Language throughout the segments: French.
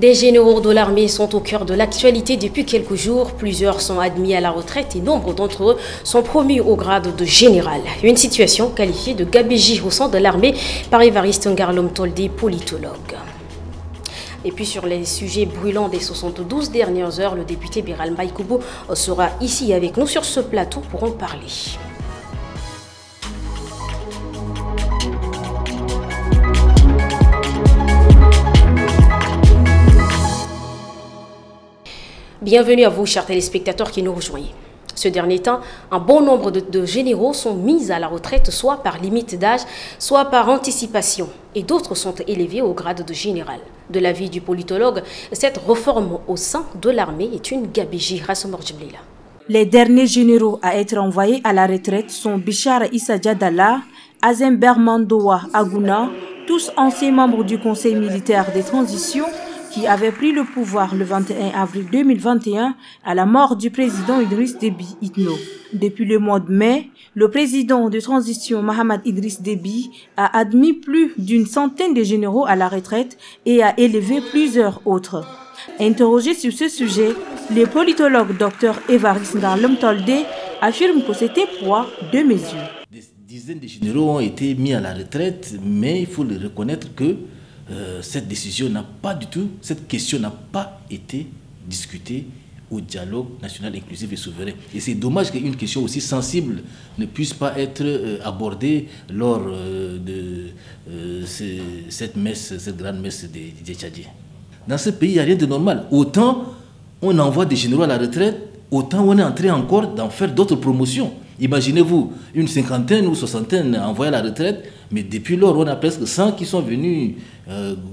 Des généraux de l'armée sont au cœur de l'actualité depuis quelques jours. Plusieurs sont admis à la retraite et nombre d'entre eux sont promus au grade de général. Une situation qualifiée de gabegie au sein de l'armée par Évariste Ngarlom Toldé, politologue. Et puis sur les sujets brûlants des 72 dernières heures, le député Biral Maïkoubou sera ici avec nous sur ce plateau pour en parler. Bienvenue à vous, chers téléspectateurs qui nous rejoignent. Ce dernier temps, un bon nombre de généraux sont mis à la retraite, soit par limite d'âge, soit par anticipation, et d'autres sont élevés au grade de général. De l'avis du politologue, cette réforme au sein de l'armée est une gabegie. Les derniers généraux à être envoyés à la retraite sont Bichara Issa Djadala, Azem Bermandoua Aguna, tous anciens membres du Conseil militaire des transitions, qui avait pris le pouvoir le 21 avril 2021 à la mort du président Idriss Déby Itno. Depuis le mois de mai, le président de transition Mohamed Idriss Déby a admis plus d'une centaine de généraux à la retraite et a élevé plusieurs autres. Interrogé sur ce sujet, le politologue Dr Évariste Ngarlom Toldé affirme que c'était poids de mesure. Des dizaines de généraux ont été mis à la retraite, mais il faut le reconnaître que cette décision n'a pas du tout, cette question n'a pas été discutée au dialogue national inclusif et souverain. Et c'est dommage qu'une question aussi sensible ne puisse pas être abordée lors de cette messe, cette grande messe des Tchadiens. Dans ce pays, il n'y a rien de normal. Autant on envoie des généraux à la retraite, autant on est en train encore d'en faire d'autres promotions. Imaginez-vous, une cinquantaine ou soixantaine envoyés à la retraite, mais depuis lors, on a presque 100 qui sont venus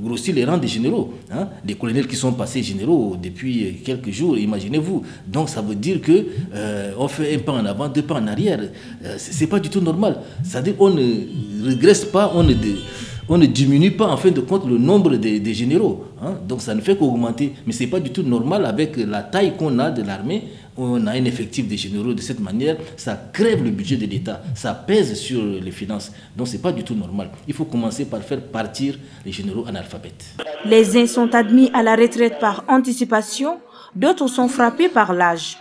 grossir les rangs des généraux. Hein? Des colonels qui sont passés généraux depuis quelques jours, imaginez-vous. Donc ça veut dire qu'on fait un pas en avant, deux pas en arrière. C'est pas du tout normal. C'est-à-dire qu'on ne régresse pas, on ne diminue pas en fin de compte le nombre des généraux. Hein? Donc ça ne fait qu'augmenter. Mais ce n'est pas du tout normal avec la taille qu'on a de l'armée. On a un effectif de généraux de cette manière, ça crève le budget de l'État, ça pèse sur les finances. Donc ce n'est pas du tout normal. Il faut commencer par faire partir les généraux analphabètes. Les uns sont admis à la retraite par anticipation, d'autres sont frappés par l'âge.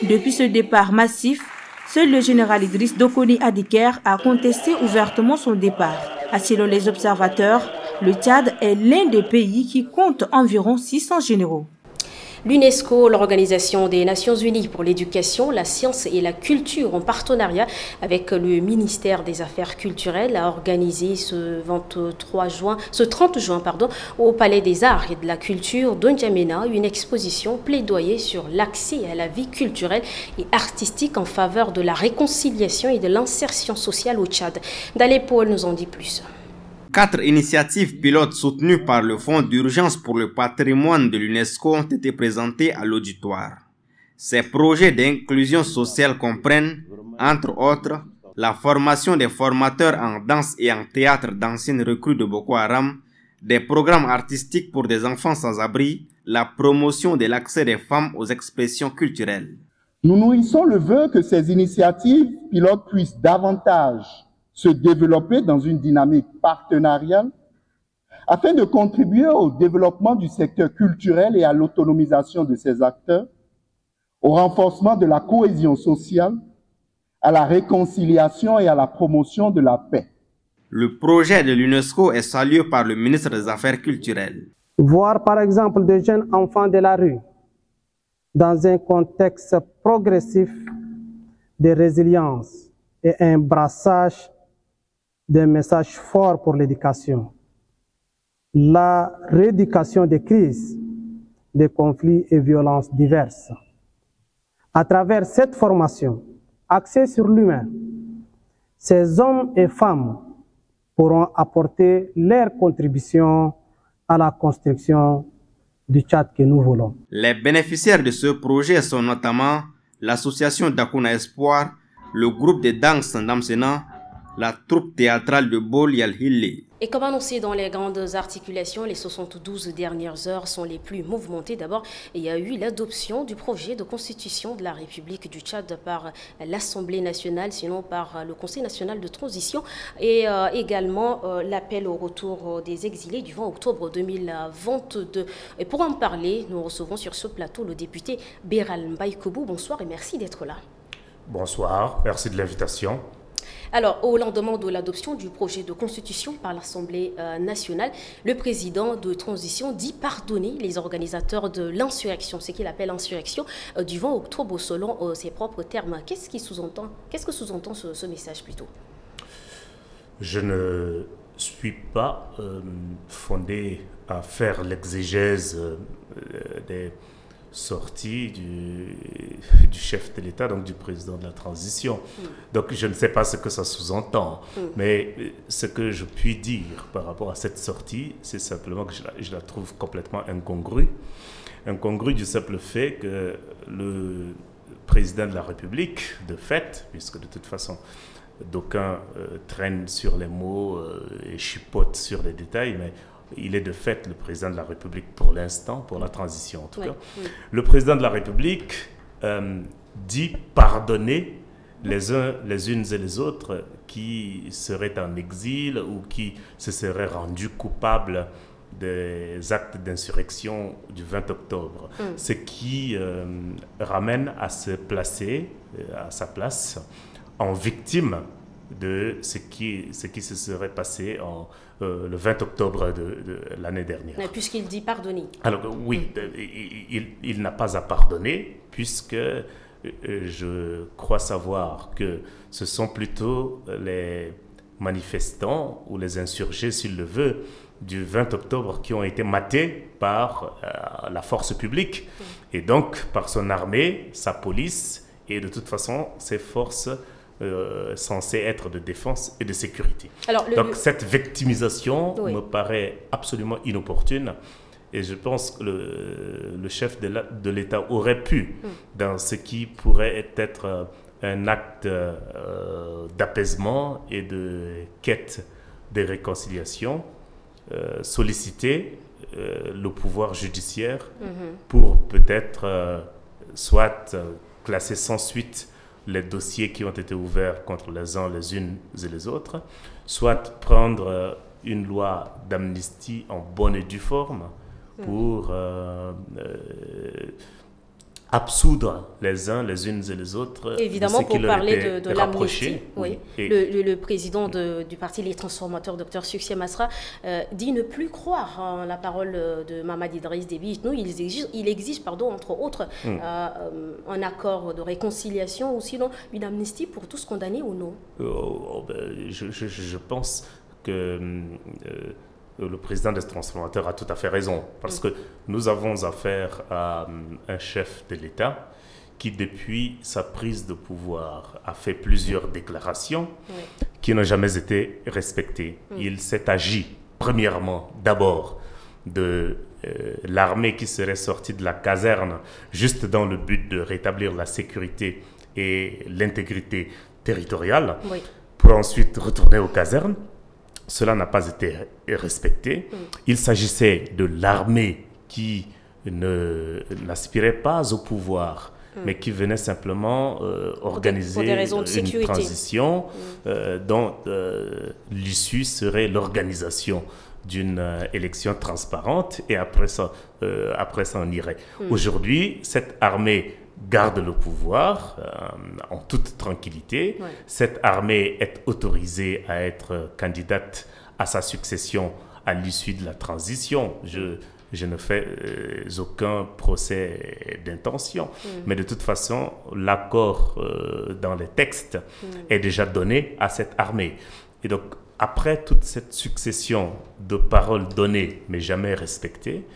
Depuis ce départ massif, seul le général Idriss Dokoni Adiker a contesté ouvertement son départ. Selon les observateurs, le Tchad est l'un des pays qui compte environ 600 généraux. L'UNESCO, l'Organisation des Nations Unies pour l'éducation, la science et la culture, en partenariat avec le ministère des Affaires culturelles, a organisé ce 30 juin au Palais des Arts et de la Culture de N'Djamena une exposition plaidoyer sur l'accès à la vie culturelle et artistique en faveur de la réconciliation et de l'insertion sociale au Tchad. Dalé Paul nous en dit plus. 4 initiatives pilotes soutenues par le Fonds d'urgence pour le patrimoine de l'UNESCO ont été présentées à l'auditoire. Ces projets d'inclusion sociale comprennent, entre autres, la formation des formateurs en danse et en théâtre d'anciennes recrues de Boko Haram, des programmes artistiques pour des enfants sans abri, la promotion de l'accès des femmes aux expressions culturelles. Nous nourrissons le vœu que ces initiatives pilotes puissent davantage se développer dans une dynamique partenariale afin de contribuer au développement du secteur culturel et à l'autonomisation de ses acteurs, au renforcement de la cohésion sociale, à la réconciliation et à la promotion de la paix. Le projet de l'UNESCO est salué par le ministre des Affaires culturelles. Voir par exemple de jeunes enfants de la rue dans un contexte progressif de résilience et un brassage des messages forts pour l'éducation, la rééducation des crises, des conflits et violences diverses. À travers cette formation axée sur l'humain, ces hommes et femmes pourront apporter leur contribution à la construction du Tchad que nous voulons. Les bénéficiaires de ce projet sont notamment l'association d'Akuna Espoir, le groupe de danse Ndamsena, la troupe théâtrale de Bol Yalhille. Et comme annoncé dans les grandes articulations, les 72 dernières heures sont les plus mouvementées. D'abord, il y a eu l'adoption du projet de constitution de la République du Tchad par l'Assemblée nationale, sinon par le Conseil national de transition, et également l'appel au retour des exilés du 20 octobre 2022. Et pour en parler, nous recevons sur ce plateau le député Béral Mbaïkoubou. Bonsoir et merci d'être là. Bonsoir, merci de l'invitation. Alors, au lendemain de l'adoption du projet de constitution par l'Assemblée nationale, le président de transition dit pardonner les organisateurs de l'insurrection, ce qu'il appelle insurrection, du 20 octobre selon ses propres termes. Qu'est-ce que sous-entend ce message plutôt? Je ne suis pas fondé à faire l'exégèse des sortie du chef de l'État, donc du président de la transition. Donc je ne sais pas ce que ça sous-entend, mais ce que je puis dire par rapport à cette sortie, c'est simplement que je la trouve complètement incongrue. Incongrue du simple fait que le président de la République, de fait, puisque de toute façon d'aucuns traînent sur les mots et chipotent sur les détails, mais il est de fait le président de la République pour l'instant, pour la transition en tout cas. Le président de la République dit pardonner les unes et les autres qui seraient en exil ou qui se seraient rendus coupables des actes d'insurrection du 20 octobre. Ce qui ramène à se placer à sa place en victime de ce qui se serait passé le 20 octobre de l'année dernière. Puisqu'il dit pardonner. Alors oui, il n'a pas à pardonner, puisque je crois savoir que ce sont plutôt les manifestants ou les insurgés, s'il le veut, du 20 octobre qui ont été matés par la force publique, et donc par son armée, sa police, et de toute façon, ses forces censé être de défense et de sécurité. Alors, donc cette victimisation me paraît absolument inopportune et je pense que le chef de l'État aurait pu, dans ce qui pourrait être un acte d'apaisement et de quête de réconciliation, solliciter le pouvoir judiciaire pour peut-être soit classer sans suite les dossiers qui ont été ouverts contre les uns, les unes et les autres, soit prendre une loi d'amnistie en bonne et due forme pour absoudre les uns, les unes et les autres. Évidemment, pour parler de l'amnistie, oui. Le président du parti Les Transformateurs, Dr Succès Masra, dit ne plus croire en la parole de Mamadi Idriss Déby Itno. Il exige entre autres, un accord de réconciliation ou sinon une amnistie pour tous condamnés ou non. Je pense que le président des transformateurs a tout à fait raison, parce que nous avons affaire à un chef de l'État qui, depuis sa prise de pouvoir, a fait plusieurs déclarations qui n'ont jamais été respectées. Il s'est agi, premièrement, d'abord, de l'armée qui serait sortie de la caserne juste dans le but de rétablir la sécurité et l'intégrité territoriale, pour ensuite retourner aux casernes. Cela n'a pas été respecté. Il s'agissait de l'armée qui n'aspirait pas au pouvoir, mais qui venait simplement organiser une transition dont l'issue serait l'organisation d'une élection transparente et après ça on irait. Aujourd'hui, cette armée garde le pouvoir en toute tranquillité. Cette armée est autorisée à être candidate à sa succession à l'issue de la transition. Je ne fais aucun procès d'intention. Mais de toute façon, l'accord dans les textes est déjà donné à cette armée. Et donc, après toute cette succession de paroles données mais jamais respectées,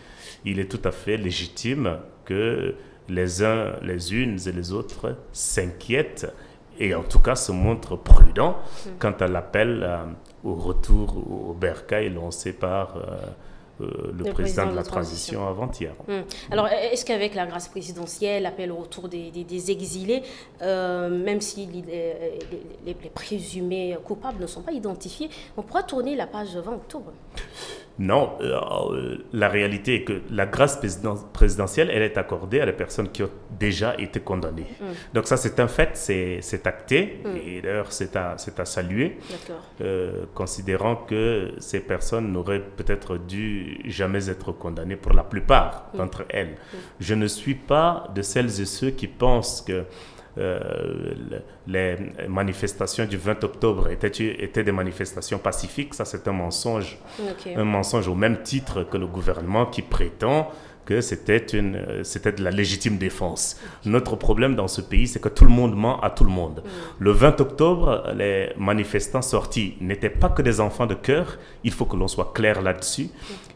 il est tout à fait légitime que les uns, les unes et les autres s'inquiètent et en tout cas se montrent prudents quant à l'appel au retour au bercail lancé par le président de la transition avant-hier. Alors, est-ce qu'avec la grâce présidentielle, l'appel au retour des exilés, même si les présumés coupables ne sont pas identifiés, on pourra tourner la page 20 octobre? Non, la réalité est que la grâce présidentielle, elle est accordée à les personnes qui ont déjà été condamnées. Donc ça, c'est un fait, c'est acté, et d'ailleurs, c'est à saluer, considérant que ces personnes n'auraient peut-être dû jamais être condamnées pour la plupart d'entre elles. Je ne suis pas de celles et ceux qui pensent que les manifestations du 20 octobre étaient des manifestations pacifiques. Ça, c'est un mensonge. Un mensonge au même titre que le gouvernement qui prétend que c'était de la légitime défense. Notre problème dans ce pays, c'est que tout le monde ment à tout le monde. Le 20 octobre, les manifestants sortis n'étaient pas que des enfants de cœur. Il faut que l'on soit clair là-dessus.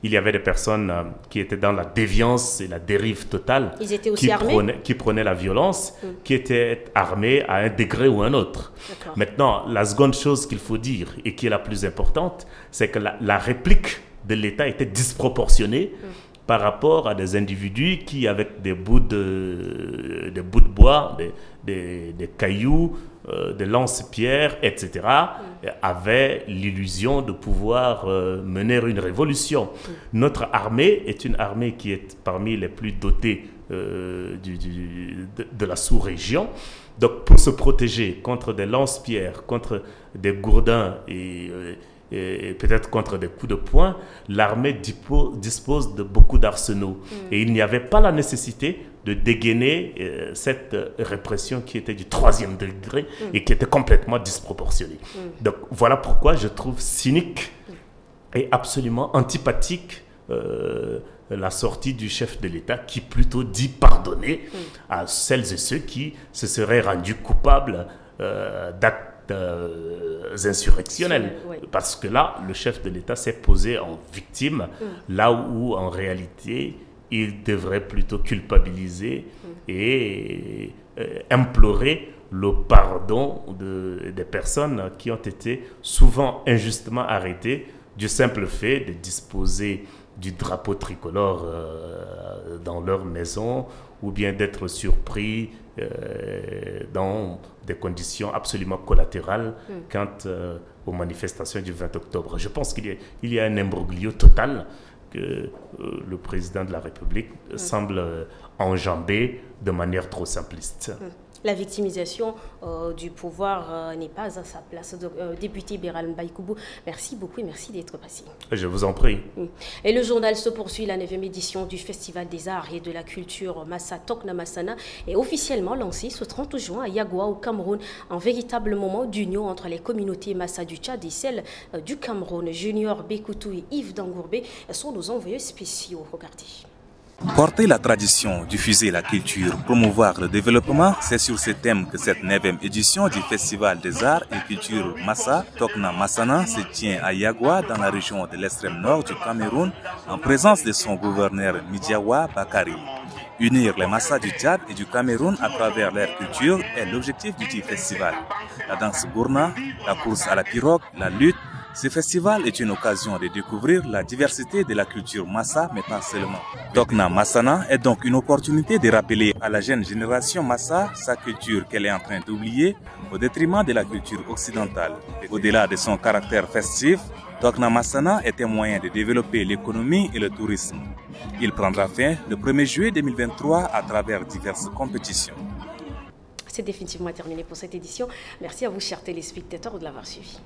Il y avait des personnes qui étaient dans la déviance et la dérive totale. Ils étaient aussi armés? Qui prenaient la violence, qui étaient armés à un degré ou un autre. Maintenant, la seconde chose qu'il faut dire et qui est la plus importante, c'est que la réplique de l'État était disproportionnée par rapport à des individus qui, avec des bouts de bois, des cailloux, des lance-pierres, etc., avaient l'illusion de pouvoir mener une révolution. Notre armée est une armée qui est parmi les plus dotées de la sous-région. Donc, pour se protéger contre des lance-pierres, contre des gourdins et peut-être contre des coups de poing, l'armée dispose de beaucoup d'arsenaux. Et il n'y avait pas la nécessité de dégainer cette répression qui était du 3e degré et qui était complètement disproportionnée. Donc voilà pourquoi je trouve cynique et absolument antipathique la sortie du chef de l'État qui plutôt dit pardonner à celles et ceux qui se seraient rendus coupables d'actes insurrectionnels. Parce que là, le chef de l'État s'est posé en victime, là où en réalité, il devrait plutôt culpabiliser et implorer le pardon des personnes qui ont été souvent injustement arrêtées du simple fait de disposer du drapeau tricolore dans leur maison ou bien d'être surpris dans des conditions absolument collatérales quant aux manifestations du 20 octobre. Je pense qu'il y a un imbroglio total que le président de la République semble enjamber de manière trop simpliste. La victimisation du pouvoir n'est pas à sa place. Député Béral Mbaïkoubou, merci beaucoup et merci d'être passé. Je vous en prie. Et le journal se poursuit. La 9e édition du Festival des Arts et de la Culture Massa Tokna Massana est officiellement lancée ce 30 juin à Yagoua au Cameroun. Un véritable moment d'union entre les communautés Massa du Tchad et celles du Cameroun. Junior Bekoutou et Yves Dangourbé sont nos envoyés spéciaux. Regardez. Porter la tradition, diffuser la culture, promouvoir le développement, c'est sur ce thème que cette 9e édition du Festival des Arts et Culture Massa Tokna Massana se tient à Yagoua dans la région de l'extrême nord du Cameroun en présence de son gouverneur Midjawa Bakari. Unir les Massa du Tchad et du Cameroun à travers leur culture est l'objectif du festival. La danse gourna, la course à la pirogue, la lutte. Ce festival est une occasion de découvrir la diversité de la culture Massa, mais pas seulement. Tokna Massana est donc une opportunité de rappeler à la jeune génération Massa sa culture qu'elle est en train d'oublier au détriment de la culture occidentale. Au-delà de son caractère festif, Tokna Massana est un moyen de développer l'économie et le tourisme. Il prendra fin le 1er juillet 2023 à travers diverses compétitions. C'est définitivement terminé pour cette édition. Merci à vous, chers téléspectateurs, de l'avoir suivi.